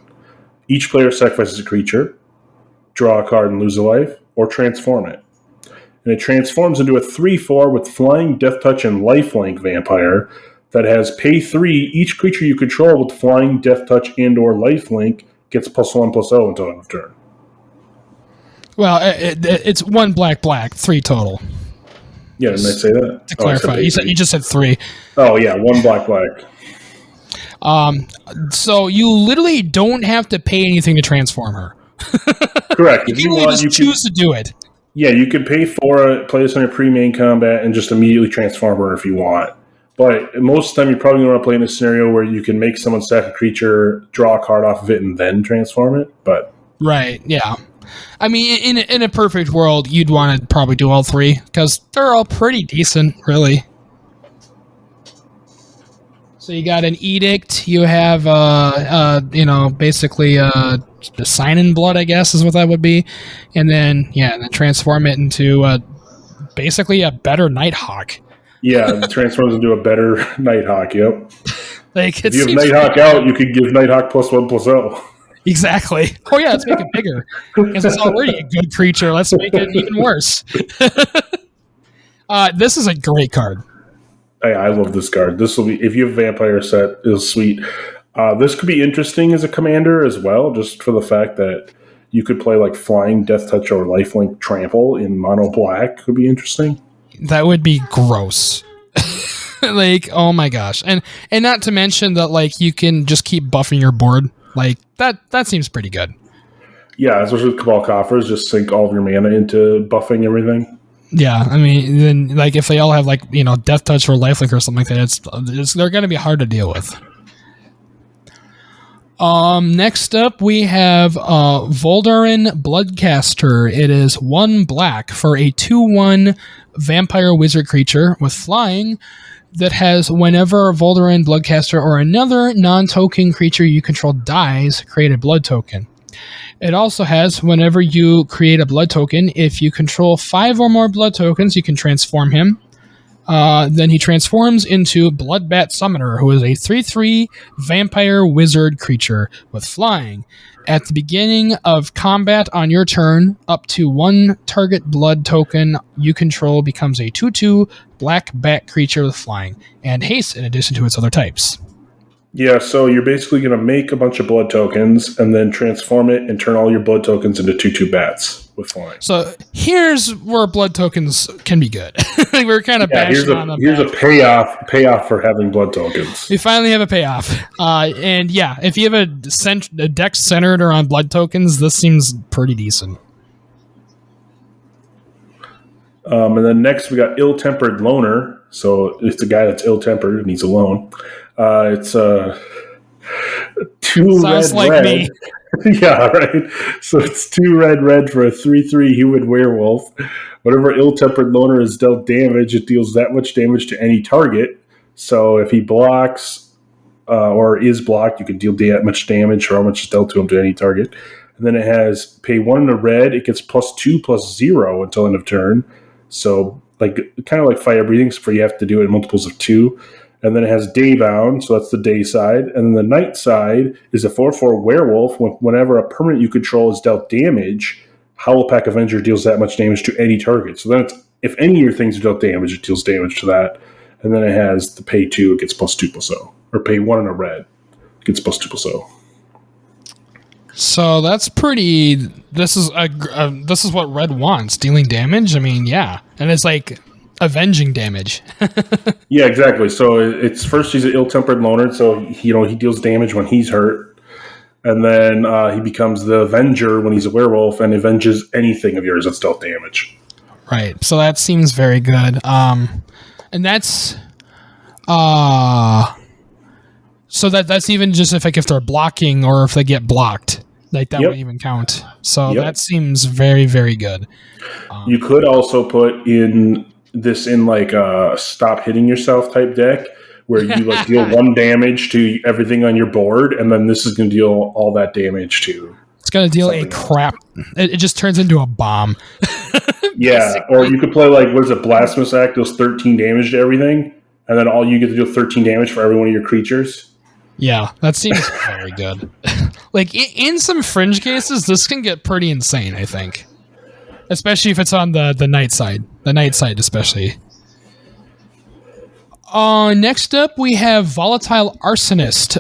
Each player sacrifices a creature, draw a card and lose a life, or transform it. And it transforms into a 3/4 with flying, death touch, and lifelink vampire that has pay 3. Each creature you control with flying, death touch, and or lifelink gets +1/+0 until end of turn. Well, it's 1 black, 3 total. Yeah, didn't I say that? To clarify, you just said 3. Oh yeah, 1 black. So you literally don't have to pay anything to transform her. Correct. If you want, you choose to do it. Yeah, you could pay for it, play this on your pre-main combat, and just immediately transform her if you want. But most of the time, you're probably going to want to play in a scenario where you can make someone sack a creature, draw a card off of it, and then transform it. But right, yeah. I mean, in a perfect world, you'd want to probably do all 3 because they're all pretty decent, really. So you got an Edict. You have, basically the Sign in Blood, I guess, is what that would be, and then transform it into basically a better Nighthawk. Yeah, it transforms into a better Nighthawk. Yep. Like if you have Nighthawk out, you could give Nighthawk +1/+0. Exactly. Oh yeah, let's make it bigger because it's already a good creature. Let's make it even worse. This is a great card. I love this card. This will be, if you have Vampire set, is sweet. This could be interesting as a commander as well, just for the fact that you could play like Flying, Death Touch, or Lifelink Trample in mono black. Could be interesting. That would be gross. Like, oh my gosh, and not to mention that like you can just keep buffing your board. Like that seems pretty good. Yeah, especially with Cabal Coffers, just sink all of your mana into buffing everything. Yeah, I mean, then like if they all have like Death Touch or Lifelink or something like that, it's they're going to be hard to deal with. Next up, we have Volderin Bloodcaster. It is 1 black for a 2/1 vampire wizard creature with flying that has whenever Volderin Bloodcaster or another non-token creature you control dies, create a blood token. It also has whenever you create a blood token, if you control 5 or more blood tokens, you can transform him. Then he transforms into Bloodbat Summoner, who is a 3/3 vampire wizard creature with flying. At the beginning of combat on your turn, up to 1 target blood token you control becomes a 2/2 black bat creature with flying and haste in addition to its other types. Yeah, so you're basically going to make a bunch of blood tokens and then transform it and turn all your blood tokens into 2/2 bats with flying. So here's where blood tokens can be good. We're kind of bashing on them. Here's a payoff for having blood tokens. We finally have a payoff. And yeah, if you have a deck centered around blood tokens, this seems pretty decent. And then next we got Ill-Tempered Loner. So it's a guy that's ill-tempered and he's alone. It's 2 Sounds red. like me. Yeah, right. So it's 2 red for a 3/3 human werewolf. Whenever Ill-Tempered Loner is dealt damage, it deals that much damage to any target. So if he blocks or is blocked, you can deal that much damage for how much is dealt to him to any target. And then it has pay 1 in a red. It gets +2/+0 until end of turn. So like kind of like fire breathing, except you have to do it in multiples of 2. And then it has Daybound, so that's the day side. And then the night side is a 4/4 werewolf. Whenever a permanent you control is dealt damage, Howlpack Avenger deals that much damage to any target. So then if any of your things are dealt damage, it deals damage to that. And then it has the pay 2, it gets +2/+0. Or pay 1 in a red, it gets +2/+0. So that's pretty. This is what red wants, dealing damage. I mean, yeah, and it's like avenging damage. Yeah, exactly. So it's first he's an ill-tempered loner, so he deals damage when he's hurt, and then he becomes the Avenger when he's a werewolf and avenges anything of yours that's dealt damage. Right. So that seems very good. And that's so that's even just if they're blocking or if they get blocked. Like that would even count. So that seems very, very good. You could also put this in like a stop hitting yourself type deck where you like deal 1 damage to everything on your board, and then this is going to deal all that damage to. It's going to deal a crap. It just turns into a bomb. Yeah, or you could play like, what is it, Blasphemous Act, deals 13 damage to everything, and then all you get to do 13 damage for every one of your creatures. Yeah, that seems very good. Like, in some fringe cases, this can get pretty insane, I think. Especially if it's on the night side. The night side, especially. Next up, we have Volatile Arsonist.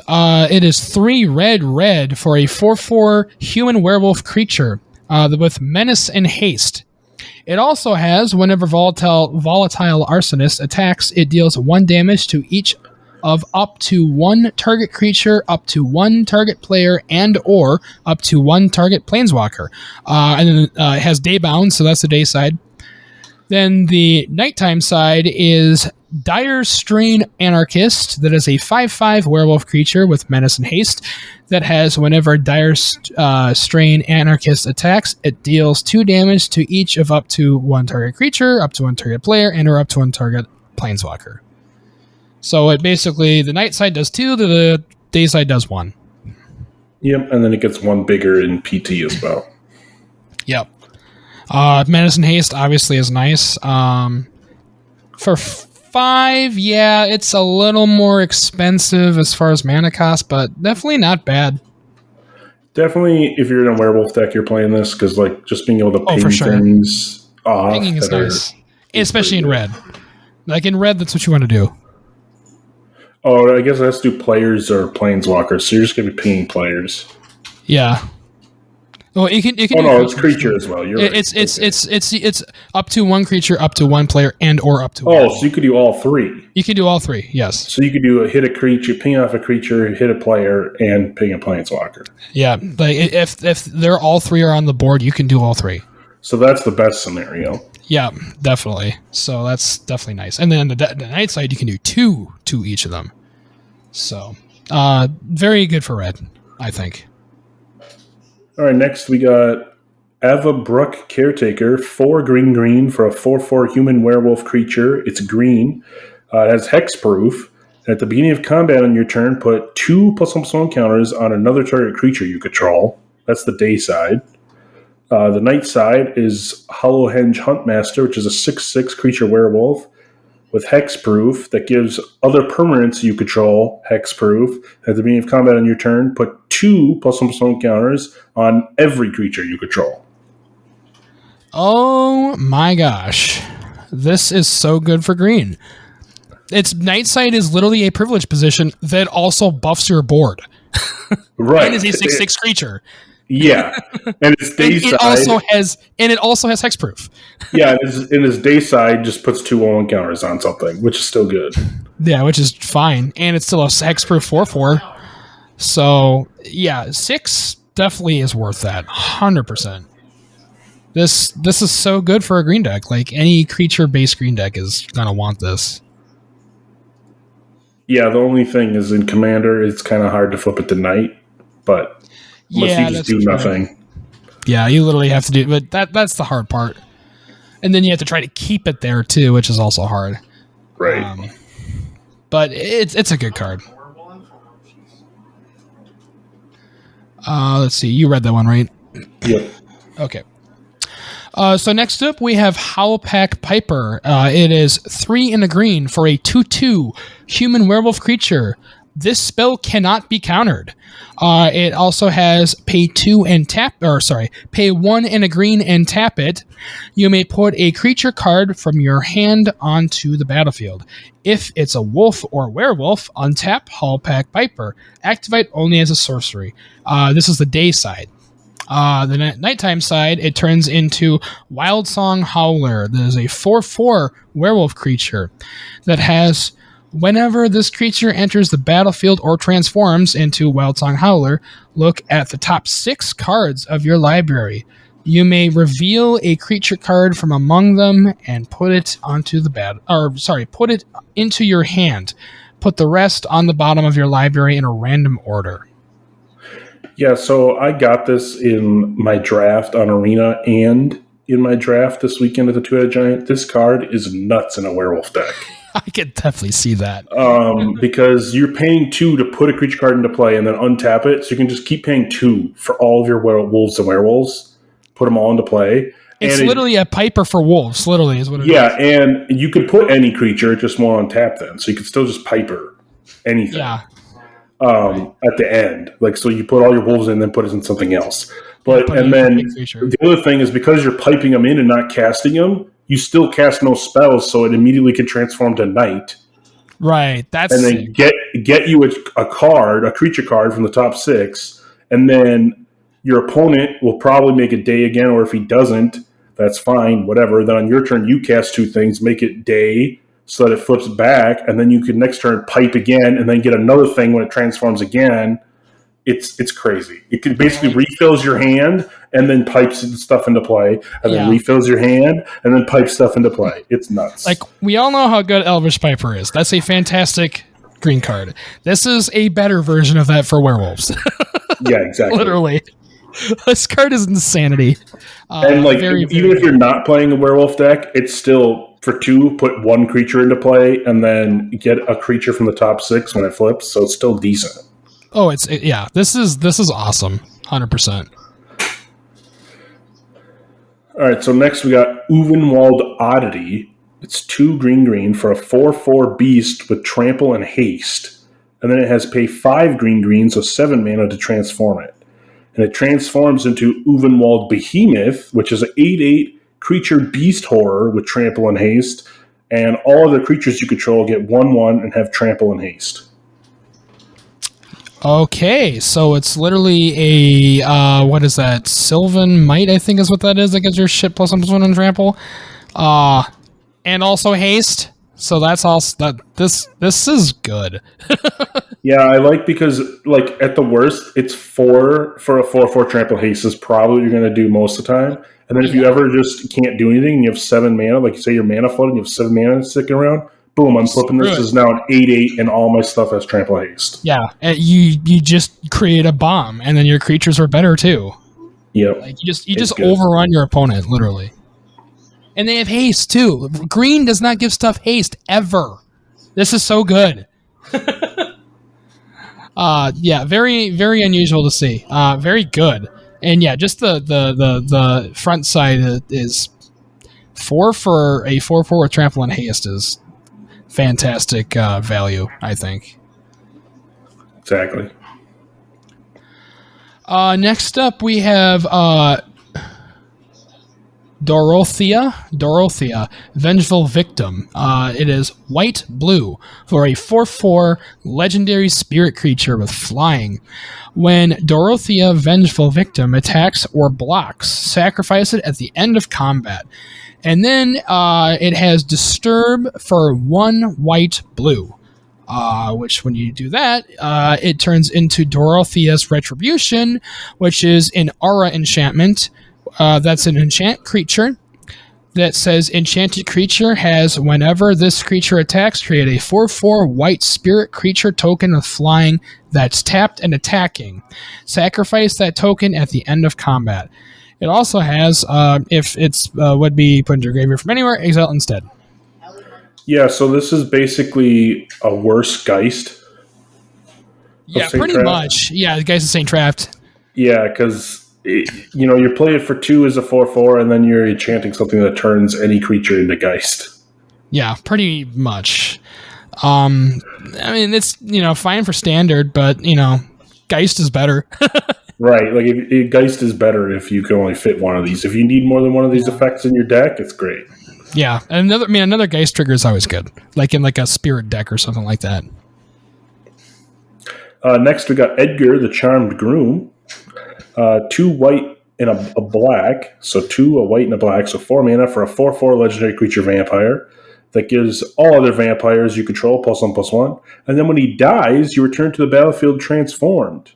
It is 3 red for a 4/4 human werewolf creature with menace and haste. It also has, whenever Volatile Arsonist attacks, it deals 1 damage to each of up to 1 target creature, up to 1 target player, and or up to 1 target planeswalker. And then it has Daybound, so that's the day side. Then the nighttime side is Dire Strain Anarchist. That is a 5/5 werewolf creature with menace and haste that has, whenever Dire Strain Anarchist attacks, it deals 2 damage to each of up to 1 target creature, up to 1 target player, and or up to 1 target planeswalker. So it basically, the night side does 2, the day side does 1. Yep, and then it gets 1 bigger in PT as well. Yep. Menace and Haste obviously is nice. For 5, yeah, it's a little more expensive as far as mana cost, but definitely not bad. Definitely, if you're in a werewolf deck, you're playing this, because like just being able to ping things off. Pinging is nice. Especially in red. Like in red, that's what you want to do. Oh, I guess it has to do players or planeswalkers, so you're just going to be pinging players. Yeah. Well, it can. Oh no, it's creature as well. You're right. It's up to 1 creature, up to 1 player, and or up to. Oh, so you could do all 3. You can do all 3. Yes. So you could do hit a creature, ping off a creature, hit a player, and ping a planeswalker. Yeah, like if they're all 3 are on the board, you can do all 3. So that's the best scenario. Yeah, definitely. So that's definitely nice. And then on the night side, you can do 2 to each of them. So, very good for red. I think. All right, next we got Eva Brook Caretaker, 4 green for a 4/4 human werewolf creature. It's green. It has hexproof. At the beginning of combat on your turn, put 2+1/+1 counters on another target creature you control. That's the day side. The night side is Hollowhenge Huntmaster, which is a 6/6 creature werewolf with hexproof that gives other permanents you control hexproof. At the beginning of combat on your turn, put 2+1/+1 counters on every creature you control. Oh my gosh. This is so good for green. Its night sight is literally a privileged position that also buffs your board. Right. And is a 6/6 creature. Yeah. And its day side. It also has hexproof. Yeah, and his day side just puts 2/1 counters on something, which is still good. Yeah, which is fine. And it's still a hexproof 4/4. So, yeah, 6 definitely is worth that. 100%. This is so good for a green deck. Like, any creature-based green deck is going to want this. Yeah, the only thing is in Commander, it's kind of hard to flip it to night, but unless you just do nothing. Yeah, you literally have to do, but that's the hard part. And then you have to try to keep it there too, which is also hard. Right. But it's a good card. Let's see. You read that one, right? Yep. Okay. So next up, we have Howlpack Piper. It is 3 in a green for a 2/2 human werewolf creature. This spell cannot be countered. It also has pay 1 in a green and tap it. You may put a creature card from your hand onto the battlefield. If it's a wolf or werewolf, untap Howlpack Piper. Activate only as a sorcery. This is the day side. The nighttime side, it turns into Wildsong Howler. That is a 4/4 werewolf creature that has, whenever this creature enters the battlefield or transforms into Wildsong Howler, look at the top 6 cards of your library. You may reveal a creature card from among them and put it onto put it into your hand. Put the rest on the bottom of your library in a random order. Yeah, so I got this in my draft on Arena and in my draft this weekend at the Two-Headed Giant. This card is nuts in a werewolf deck. I could definitely see that. Because you're paying 2 to put a creature card into play and then untap it, so you can just keep paying 2 for all of your wolves and werewolves. Put them all into play. It's literally a Piper for wolves, literally, is what it is. Yeah, and you could put any creature, just more on tap then. So you could still just Piper anything. Yeah. At the end. Like, so you put all your wolves in and then put it in something else. And then the other thing is, because you're piping them in and not casting them, you still cast no spells, so it immediately can transform to night. Right. And then get you a creature card from the top 6, and then your opponent will probably make it day again, or if he doesn't, that's fine, whatever. Then on your turn, you cast 2 things, make it day, so that it flips back, and then you can next turn pipe again, and then get another thing when it transforms again. It's crazy. It basically refills your hand, and then pipes stuff into play, and then refills your hand, and then pipes stuff into play. It's nuts. Like, we all know how good Elvish Piper is. That's a fantastic green card. This is a better version of that for werewolves. Yeah, exactly. Literally. This card is insanity. And even if you're not playing a werewolf deck, it's still, for 2, put 1 creature into play, and then get a creature from the top 6 when it flips, so it's still decent. Oh, this is awesome. 100%. All right, so next we got Uvenwald Oddity. It's 2 green for a 4/4 beast with trample and haste. And then it has pay 5 green, so 7 mana to transform it. And it transforms into Uvenwald Behemoth, which is an 8/8 creature beast horror with trample and haste. And all other creatures you control get 1/1 and have trample and haste. Okay, so it's literally a what is that? Sylvan Might, I think is what that is. That gives your shit +1/+1 and trample, and also haste. So that's also that. This is good. Yeah, I like, because at the worst, it's 4 for a 4/4 trample haste is probably what you're going to do most of the time. And then if you ever just can't do anything and you have 7 mana, like you say you're mana flooded and you have 7 mana sticking around, boom, I'm flipping this. This is now an 8/8, and all my stuff has trample haste. Yeah, and you just create a bomb, and then your creatures are better too. Yep. Like you just overrun your opponent, literally. And they have haste too. Green does not give stuff haste ever. This is so good. Yeah, very, very unusual to see. Very good. And yeah, just the front side is 4 for a 4/4 with trample and haste is fantastic value, I think. Exactly. Next up, we have Dorothea, Vengeful Victim. It is white-blue for a 4/4 legendary spirit creature with flying. When Dorothea, Vengeful Victim attacks or blocks, sacrifice it at the end of combat. And then it has Disturb for 1 white-blue. Which when you do that, it turns into Dorothea's Retribution, which is an aura enchantment. That's an enchant creature that says enchanted creature has, whenever this creature attacks, create a 4/4 white spirit creature token with flying that's tapped and attacking. Sacrifice that token at the end of combat. It also has, if it's would be put into your graveyard from anywhere, exile instead. Yeah, so this is basically a worse Geist. Yeah, pretty much. Yeah, the Geist is Saint Trapped. Yeah, because you play it for 2 as a 4/4, and then you're enchanting something that turns any creature into Geist. Yeah, pretty much. I mean, it's fine for standard, but Geist is better. Right, like Geist is better if you can only fit one of these. If you need more than one of these effects in your deck, it's great. Yeah, and another Geist trigger is always good, like in a spirit deck or something like that. Next, we got Edgar, the Charmed Groom. 2 white and a black, so 2 a white and a black, so 4 mana for a 4/4 legendary creature vampire that gives all other vampires you control +1/+1. And then when he dies, you return to the battlefield transformed.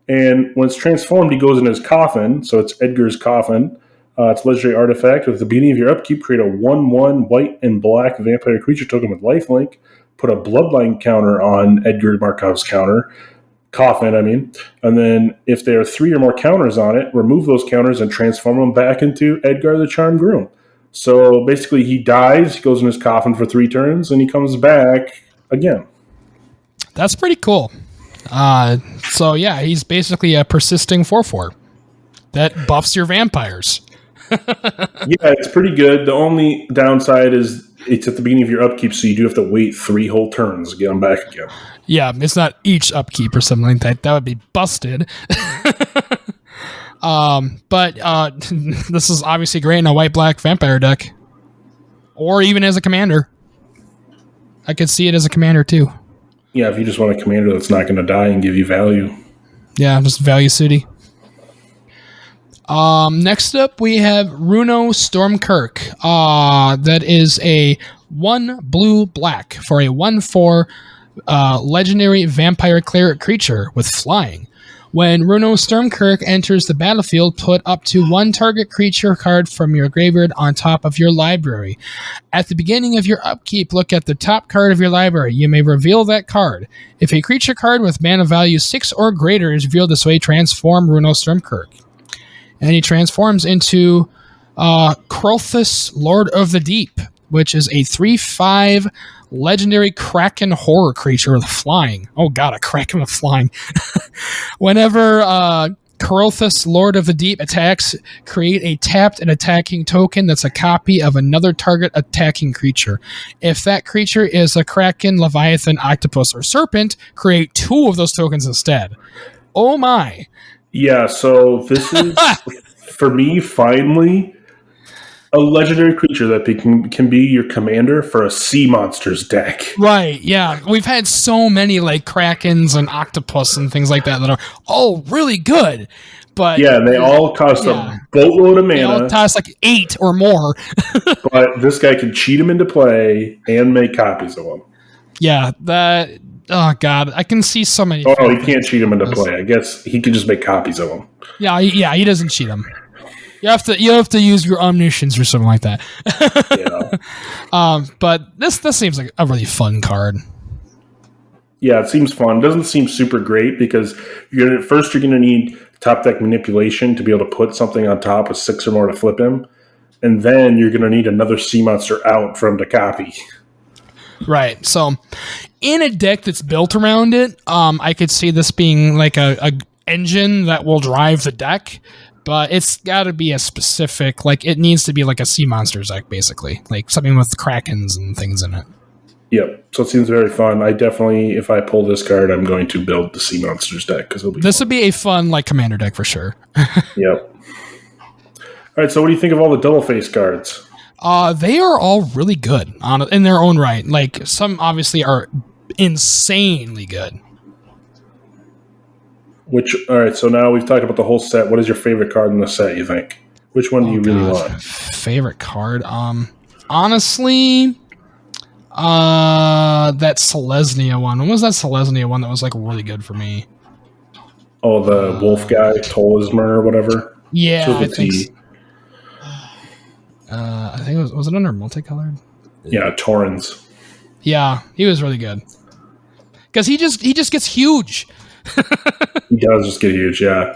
And when it's transformed, he goes in his coffin, so it's Edgar's coffin. It's a legendary artifact. At the beginning of your upkeep, create a 1/1 white and black vampire creature token with lifelink. Put a bloodline counter on Edgar Markov's coffin, and then if there are 3 or more counters on it, remove those counters and transform them back into Edgar the Charmed Groom. So basically, he dies, he goes in his coffin for 3 turns, and he comes back again. That's pretty cool. So yeah, he's basically a persisting 4/4 that buffs your vampires. Yeah, it's pretty good. The only downside is it's at the beginning of your upkeep, so you do have to wait 3 whole turns to get them back again. Yeah, it's not each upkeep or something like that. That would be busted. But this is obviously great in a white-black vampire deck. Or even as a commander. I could see it as a commander, too. Yeah, if you just want a commander that's not going to die and give you value. Yeah, just value city. Next up, we have Runo Stormkirk. That is a 1 blue-black for a 1/4 legendary vampire cleric creature with flying. When Runo Stormkirk enters the battlefield, put up to 1 target creature card from your graveyard on top of your library. At the beginning of your upkeep, look at the top card of your library. You may reveal that card. If a creature card with mana value 6 or greater is revealed this way, transform Runo Stormkirk. And he transforms into Krothus, Lord of the Deep, which is a 3/5 legendary Kraken horror creature with flying. Oh god, a Kraken with flying. Whenever Krothus, Lord of the Deep attacks, create a tapped and attacking token that's a copy of another target attacking creature. If that creature is a Kraken, Leviathan, Octopus, or Serpent, create 2 of those tokens instead. Oh my. Yeah, so this is, for me, finally, a legendary creature that can be your commander for a sea monsters deck. Right, yeah. We've had so many Krakens and Octopus and things like that are all really good. But yeah, they all cost a boatload of mana. They all cost 8 or more. But this guy can cheat them into play and make copies of them. Yeah, that... Oh, God. I can see so many... Oh, he can't cheat them into play. I guess he can just make copies of them. Yeah, he doesn't cheat them. You have to use your omniscience or something like that. Yeah. But this seems like a really fun card. Yeah, it seems fun. It doesn't seem super great because you're going to need top deck manipulation to be able to put something on top of 6 or more to flip him. And then you're going to need another sea monster out for him to copy. Right. So in a deck that's built around it, I could see this being like a engine that will drive the deck, but it's got to be a specific, like it needs to be like a sea monsters deck, basically, like something with krakens and things in it. Yep. So it seems very fun. I definitely, if I pull this card, I'm going to build the Sea Monsters deck because this would be a fun like commander deck for sure. Yep. All right. So what do you think of all the double face cards? They are all really good in their own right. Like some obviously are insanely good. All right. So now we've talked about the whole set. What is your favorite card in the set? You think? Which one do you really want? Favorite card? Honestly. That Selesnya one. When was that Selesnya one that was like really good for me? Oh, the wolf guy, Tolizmer or whatever. Yeah, I think. I think it was it under multicolored? Yeah, Taurens. Yeah, he was really good because he just gets huge. He does just get huge. Yeah.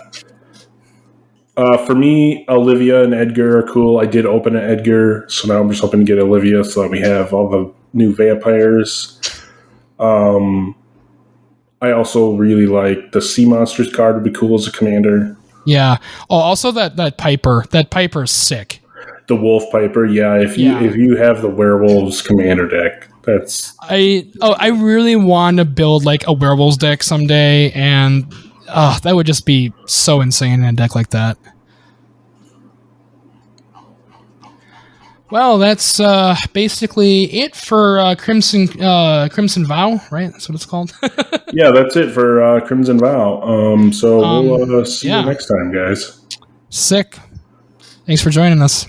For me, Olivia and Edgar are cool. I did open an Edgar, so now I'm just hoping to get Olivia so that we have all the new vampires. I also really like the Sea Monsters card would be cool as a commander. Yeah. Oh, also that Piper. That Piper's sick. The Wolf Piper, yeah. If you have the Werewolves commander deck, that's I really want to build like a Werewolves deck someday, and that would just be so insane in a deck like that. Well, that's basically it for Crimson Vow, right? That's what it's called. Yeah, that's it for Crimson Vow. We'll see you next time, guys. Sick. Thanks for joining us.